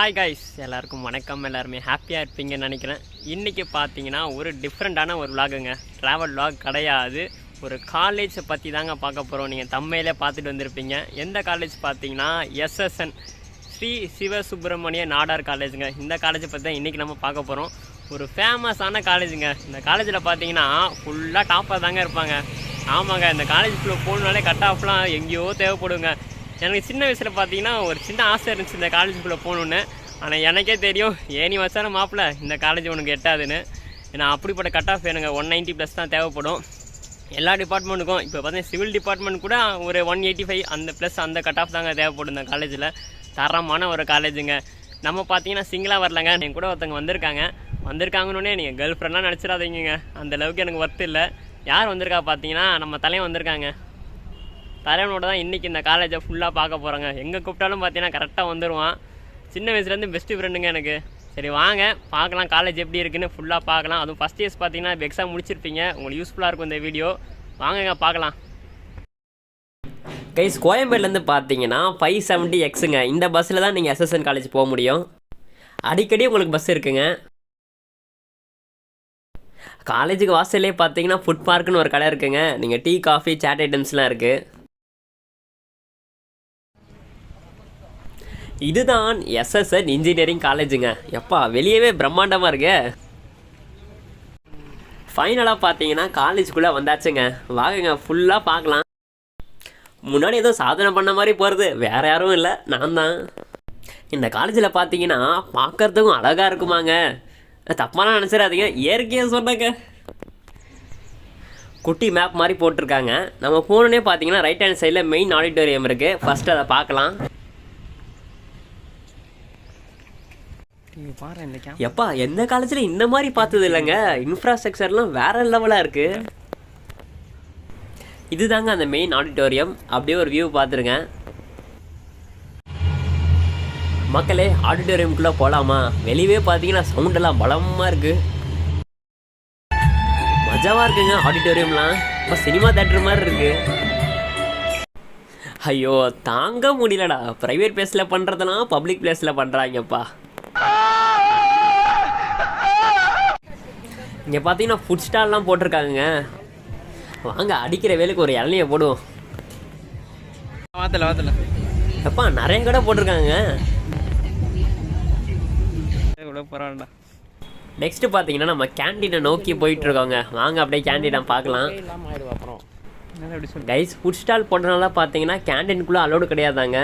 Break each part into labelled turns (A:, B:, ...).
A: Hi guys, எல்லாருக்கும் வணக்கம். எல்லாருமே ஹாப்பியாக இருப்பீங்கன்னு நினைக்கிறேன். இன்றைக்கி பார்த்தீங்கன்னா ஒரு டிஃப்ரெண்ட்டான ஒரு விலாகுங்க. ட்ராவல் விலாக் கிடையாது, ஒரு காலேஜை பற்றி தாங்க பார்க்க போகிறோம். நீங்கள் தம்மையிலே பார்த்துட்டு வந்திருப்பீங்க. எந்த காலேஜ் பார்த்தீங்கன்னா எஸ்எஸ்என் ஸ்ரீ சிவசுப்ரமணிய நாடார் காலேஜுங்க. இந்த காலேஜை பற்றி தான் இன்றைக்கி நம்ம பார்க்க போகிறோம். ஒரு ஃபேமஸான காலேஜுங்க. இந்த காலேஜில் பார்த்தீங்கன்னா ஃபுல்லாக டாப்பாக தாங்க இருப்பாங்க. ஆமாங்க, இந்த காலேஜுக்குள்ளே போகணுனாலே கட் ஆஃப்லாம் எங்கேயோ தேவைப்படுங்க. எனக்கு சின்ன வயசில் பார்த்தீங்கன்னா ஒரு சின்ன ஆசை இருந்துச்சு இந்த காலேஜுக்குள்ளே போகணுன்னு. ஆனால் எனக்கே தெரியும் ஏனி வச்சான மாப்பிள்ள இந்த காலேஜ் உனக்கு எட்டாதுன்னு. ஏன்னா அப்படிப்பட்ட கட் ஆஃப் எனக்கு 190+ தான் தேவைப்படும் எல்லா டிபார்ட்மெண்ட்டுக்கும். இப்போ பார்த்தீங்கன்னா சிவில் டிபார்ட்மெண்ட் கூட ஒரு 185 அந்த ப்ளஸ் அந்த கட் ஆஃப் தாங்க தேவைப்படும் இந்த காலேஜில். தரமான ஒரு காலேஜுங்க. நம்ம பார்த்தீங்கன்னா சிங்கிளாக வரலங்க, என் கூட ஒருத்தவங்க வந்திருக்காங்கன்னே நீங்கள் கேர்ள் ஃப்ரெண்ட்லாம் நினச்சிடாதீங்க. அந்தளவுக்கு எனக்கு ஒர்த்து இல்லை. யார் வந்திருக்கா பார்த்தீங்கன்னா நம்ம தலைவன் வந்திருக்காங்க. தலைவனோட தான் இன்றைக்கி இந்த காலேஜை ஃபுல்லாக பார்க்க போகிறாங்க. எங்கே கூப்பிட்டாலும் பார்த்தீங்கன்னா கரெக்டாக வந்துடுவான். சின்ன வயசுலேருந்து பெஸ்ட்டு ஃப்ரெண்டுங்க எனக்கு. சரி வாங்க பார்க்கலாம் காலேஜ் எப்படி இருக்குன்னு ஃபுல்லாக பார்க்கலாம். அதுவும் ஃபஸ்ட் இயர்ஸ் பார்த்தீங்கன்னா இப்போ எக்ஸாம் முடிச்சிருப்பீங்க, உங்களுக்கு யூஸ்ஃபுல்லாக இருக்கும் இந்த வீடியோ. வாங்கங்க பார்க்கலாம். கைஸ், கோயம்பேடுலேருந்து பார்த்தீங்கன்னா 570Xங்க. இந்த பஸ்ஸில் தான் நீங்கள் எஸ்எஸ்என் காலேஜ் போக முடியும். அடிக்கடி உங்களுக்கு பஸ் இருக்குங்க. காலேஜுக்கு வாசல்லே பார்த்தீங்கன்னா ஃபுட் பார்க்குன்னு ஒரு கடை இருக்குங்க. நீங்கள் டீ காஃபி சாட் ஐட்டம்ஸ்லாம் இருக்குது. இதுதான் எஸ்எஸ்என் இன்ஜினியரிங் காலேஜுங்க. எப்பா வெளியவே பிரம்மாண்டமாக இருக்கு. ஃபைனலாக பார்த்தீங்கன்னா காலேஜுக்குள்ளே வந்தாச்சுங்க. வாங்குங்க ஃபுல்லாக பார்க்கலாம். முன்னாடி ஏதோ சாதனை பண்ண மாதிரி போகிறது வேறு யாரும் இல்லை, நான் தான். இந்த காலேஜில் பார்த்தீங்கன்னா பார்க்குறதுக்கும் அழகாக இருக்குமாங்க. தப்பாலாம் நினச்சிடாதீங்க, இயற்கையாக சொன்னாங்க. குட்டி மேப் மாதிரி போட்டிருக்காங்க. நம்ம போனோன்னே பார்த்தீங்கன்னா ரைட் ஹேண்ட் சைடில் மெயின் ஆடிட்டோரியம் இருக்குது. ஃபஸ்ட்டு அதை பார்க்கலாம். எப்பா எந்த காலேஜில் இந்த மாதிரி பார்த்தது இல்லைங்க. இன்ஃப்ராஸ்ட்ரக்சர்லாம் வேற லெவலாக இருக்குது. இதுதாங்க அந்த மெயின் ஆடிட்டோரியம். அப்படியே ஒரு வியூ பார்த்துருங்க. மக்களே, ஆடிட்டோரியம்குள்ளே போகலாமா? வெளியே பார்த்தீங்கன்னா சவுண்டெல்லாம் பலமாக இருக்குது. மஜாவாக இருக்குங்க ஆடிட்டோரியம்லாம். இப்போ சினிமா தேட்டர் மாதிரி இருக்குது. ஐயோ தாங்க முடியலடா. ப்ரைவேட் பிளேஸில் பண்ணுறதுலாம் பப்ளிக் பிளேஸில் பண்ணுறாங்கப்பா. இங்கே பார்த்தீங்கன்னா ஃபுட் ஸ்டால்லாம் போட்டிருக்காங்க. வாங்க அடிக்கிற வேலைக்கு ஒரு இளநியை போடுவோம். எப்பா நிறைய கடை போட்டிருக்காங்க. நெக்ஸ்ட் பார்த்தீங்கன்னா நம்ம கேண்டீனை நோக்கி போயிட்டுருக்கோங்க. வாங்க அப்படியே கேண்டீனை பார்க்கலாம். கைஸ், ஃபுட் ஸ்டால் போட்டனால பார்த்தீங்கன்னா கேண்டீனுக்குள்ளே அலோடு கிடையாதாங்க.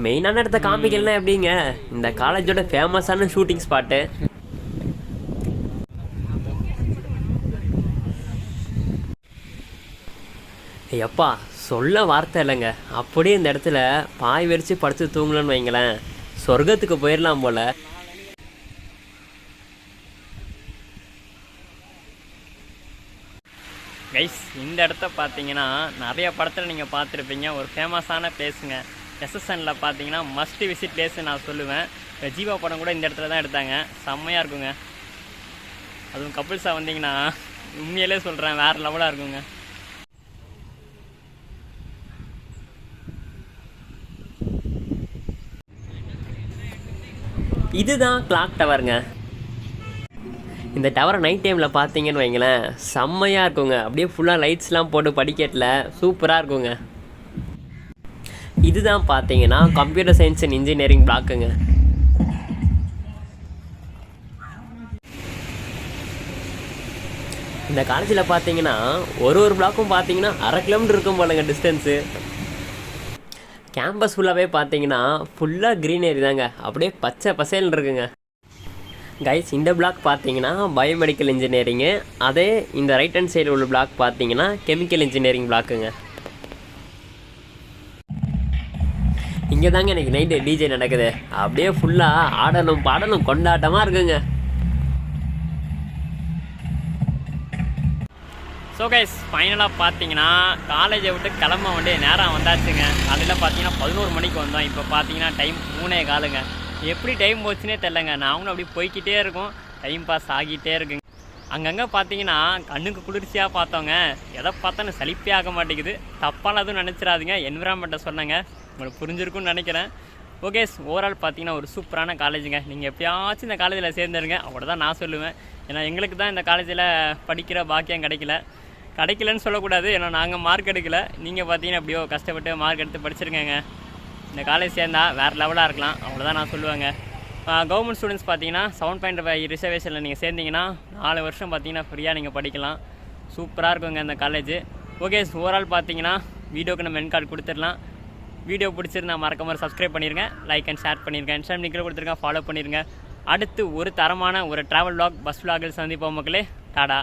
A: மெயினான இடத்த காமிக்கலாம் எப்படிங்க. இந்த காலேஜோட ஃபேமஸான ஷூட்டிங் ஸ்பாட்டு. எப்பா சொல்ல வார்த்தை இல்லைங்க. அப்படியே இந்த இடத்துல பாய் விரித்து படுத்து தூங்கலன்னு வைங்களேன், சொர்க்கத்துக்கு போயிடலாம் போல். கைஸ், இந்த இடத்த பார்த்தீங்கன்னா நிறைய படத்தில் நீங்கள் பார்த்துருப்பீங்க. ஒரு ஃபேமஸான பிளேஸுங்க. எஸ்எஸ்எனில் பார்த்தீங்கன்னா மஸ்ட் விசிட் பிளேஸ்ன்னு நான் சொல்லுவேன். ஜீவா படம் கூட இந்த இடத்துல தான் எடுத்தாங்க. செம்மையாக இருக்குங்க. அதுவும் கப்புள்ஸாக வந்தீங்கன்னா உண்மையிலே சொல்கிறேன் வேறு லெவலாக இருக்குங்க. இதுதான் கிளாக் டவருங்க. இந்த டவரை நைட் டைமில் பார்த்தீங்கன்னு வைங்களேன் செம்மையாக இருக்குங்க. அப்படியே ஃபுல்லாக லைட்ஸ்லாம் போட்டு படிக்கட்டில் சூப்பராக இருக்குங்க. இதுதான் பார்த்தீங்கன்னா கம்ப்யூட்டர் சயின்ஸ் அண்ட் இன்ஜினியரிங் பிளாக்குங்க. இந்த காலேஜில் பார்த்தீங்கன்னா ஒரு பிளாக்கும் பார்த்தீங்கன்னா 1/2 கிலோமீட்டர் இருக்கும் போலங்க டிஸ்டன்ஸு. கேம்பஸ் ஃபுல்லாகவே பார்த்தீங்கன்னா ஃபுல்லாக க்ரீனரி தாங்க. அப்படியே பச்சை பசேல்னு இருக்குங்க. கைஸ், இந்த பிளாக் பார்த்தீங்கன்னா பயோமெடிக்கல் இன்ஜினியரிங்கு. அதே இந்த ரைட் ஹேண்ட் சைடில் உள்ள பிளாக் பார்த்தீங்கன்னா கெமிக்கல் இன்ஜினியரிங் பிளாக்குங்க. இங்கே தாங்க எனக்கு நைட்டு டிஜே நடக்குது. அப்படியே ஃபுல்லாக ஆடலும் பாடலும் கொண்டாட்டமாக இருக்குங்க. ஸோ கைஸ், ஃபைனலாக பார்த்தீங்கன்னா காலேஜை விட்டு கிளம்ப வேண்டிய நேரம் வந்தாச்சுங்க. அதில் பார்த்தீங்கன்னா 11 மணிக்கு வந்தோம். இப்போ பார்த்தீங்கன்னா டைம் 3:15ங்க. எப்படி டைம் போச்சுன்னே தெரிலங்க. நாங்களும் அப்படி போய்கிட்டே இருக்கோம். டைம் பாஸ் ஆகிட்டே இருக்குங்க. அங்கங்கே பார்த்தீங்கன்னா கண்ணுக்கு குளிர்ச்சியாக பார்த்தோங்க. எதை பார்த்தாலும் சலிப்பே ஆக மாட்டேங்குது. தப்பான எதுவும் நினச்சிடாதீங்க. என்விரான்மெண்ட்டை சொன்னாங்க, உங்களுக்கு புரிஞ்சிருக்குன்னு நினைக்கிறேன். ஓகே, ஓவரால் பார்த்தீங்கன்னா ஒரு சூப்பரான காலேஜுங்க. நீங்கள் எப்பயாச்சும் இந்த காலேஜில் சேர்ந்துருங்க, அவ்வளோ தான் நான் சொல்லுவேன். ஏன்னா எங்களுக்கு தான் இந்த காலேஜில் படிக்கிற பாக்கியம் கிடைக்கலன்னு சொல்லக்கூடாது. ஏன்னா நாங்கள் மார்க் எடுக்கலை. நீங்கள் பார்த்தீங்கன்னா எப்படியோ கஷ்டப்பட்டு மார்க் எடுத்து படிச்சிருக்கேங்க. இந்த காலேஜ் சேர்ந்தா வேறு லெவலாக இருக்கலாம், அவ்வளோதான் நான் சொல்லுவேங்க. கவர்மெண்ட் ஸ்டூடெண்ட்ஸ் பார்த்தீங்கன்னா 7.5 ரிசர்வேஷனில் நீங்கள் சேர்ந்தீங்கன்னா 4 வருஷம் பார்த்தீங்கன்னா ஃப்ரீயாக நீங்கள் படிக்கலாம். சூப்பராக இருக்குங்க இந்த காலேஜ். ஓகே, ஓவரால் பார்த்தீங்கன்னா வீடியோக்கு நம்ம என் கார்டு கொடுத்துடலாம். வீடியோ பிடிச்சிருந்தா மறக்காம சப்ஸ்கிரைப் பண்ணிடுங்க, லைக் அண்ட் ஷேர் பண்ணிடுங்க, இன்ஸ்டாகிராம் லிங்க்கில் கொடுத்துருங்க, ஃபாலோ பண்ணிடுங்க. அடுத்து ஒரு தரமான ஒரு ட்ராவல் vlog, பஸ் vlogல் சந்திப்போம் மக்களே. டாடா.